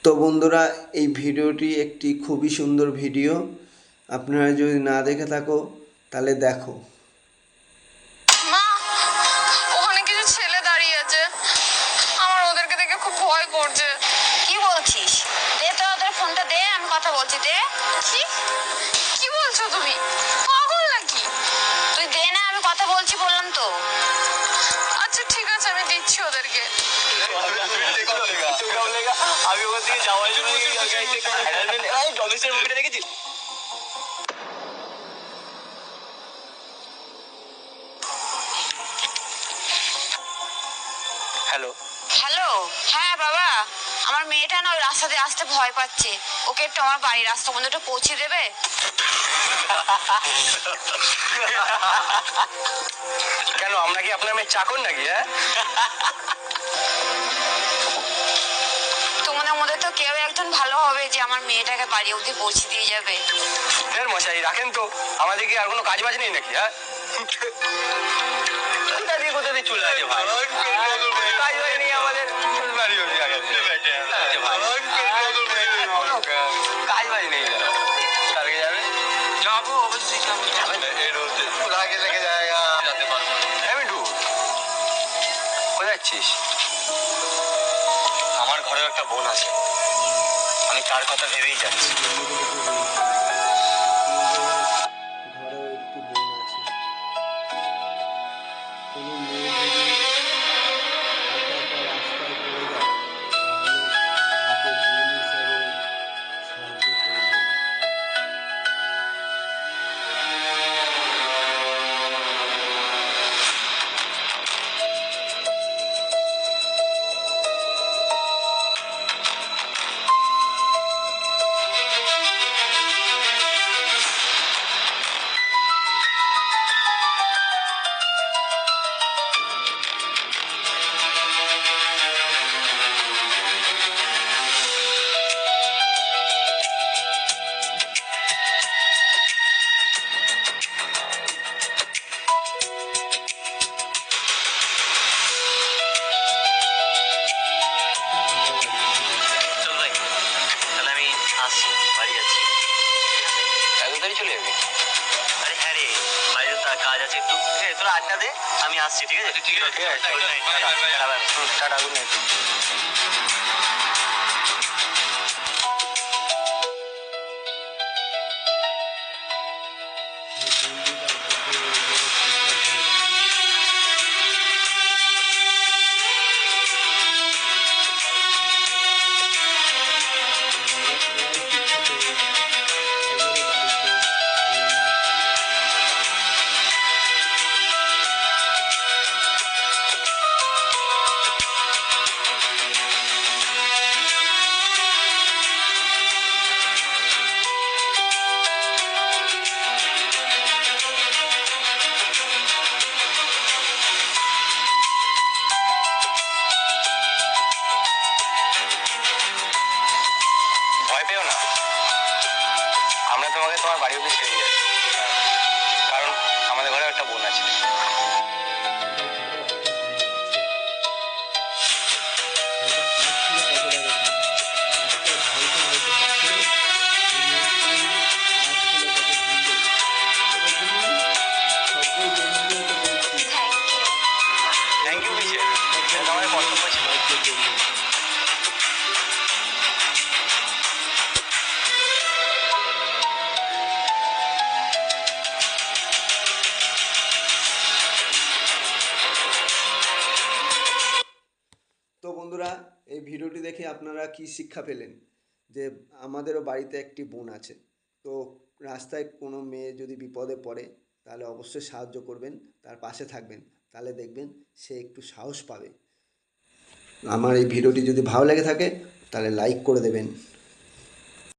তো বন্ধুরা, এই ভিডিওটি একটি খুবই সুন্দর ভিডিও। আপনারা যদি না দেখে থাকো তাহলে দেখো। মা, ওখানে কিছু ছেলে দাঁড়িয়ে আছে। আমার ওদেরকে দেখে খুব ভয় করছে। কি বলছিস? দে তো ওদের ফোনটা দে, আমি কথা বলছি। দে। কি কি বলছো তুমি? পাগল নাকি? তুই দে না, আমি কথা বলছি বললাম তো। আচ্ছা ঠিক আছে, আমি দিচ্ছি ওদেরকে। আমি ওখান থেকে যাওয়ার জন্য ডমিসের মুভিটা দেখেছিস? Hello hello. হ্যাঁ বাবা, আমার মেয়েটা না ওই রাস্তা দিয়ে আসতে ভয় পাচ্ছে। ওকে একটু আমার বাড়ির রাস্তা পর্যন্ত একটু পৌঁছে দেবে? কেন, আমরা কি আপনার মেয়ে চাকর নাকি? হ্যাঁ, তোমাদের মধ্যে তো কেউ একজন ভালো হবে যে আমার মেয়েটাকে বাড়ি অবধি পৌঁছে দিয়ে যাবে। ফের মশাই রাখেন তো, আমাদের কি আর কোনো কাজ বাজ নেই নাকি? হ্যাঁ, কোথা দিয়ে চলে আছে ভাই, কাজ বাজ নেই আমাদের। কাজ বাজ নেই, কালকে যাবে? যাবো অবশ্যই যাবো। কোথায় যাচ্ছিস? আমার ঘরেও একটা বোন আছে, আমি তার কথা ভেবেই যাচ্ছি। ঘরেও একটি বোন আছে। কোনো মেয়ে যদি একা একা রাস্তায় পড়ে যায় তাহলে তাকে বোন হিসাবে সাহায্য করবেন। চল ভাই, তাহলে আমি আসছি, বাড়ি আছি। এত তাড়াতাড়ি চলে যাবি? আরে হ্যাঁ রে, বাইরে তো কাজ আছে একটু। তোরা আড্ডা দে, আমি আসছি। ঠিক আছে, ঠিক আছে। Tata, good night. ভয় পেও না, আমরা তোমাকে তোমার বাড়ি অব্দি ছেড়ে যাচ্ছি, কারণ আমাদের ঘরে একটা বোন আছে। থ্যাংক ইউ বিজয়, এটা আমাদের কর্তব্য ছিল। তো বন্ধুরা, এই ভিডিওটি দেখে আপনারা কি শিক্ষা পেলেন? যে আমাদেরও বাড়িতে একটি বোন আছে। তো রাস্তায় কোনো মেয়ে যদি বিপদে পড়ে তাহলে অবশ্যই সাহায্য করবেন, তার পাশে থাকবেন, তাহলে দেখবেন সে একটু সাহস পাবে। আমার এই ভিডিওটি যদি ভালো লেগে থাকে তাহলে লাইক করে দেবেন।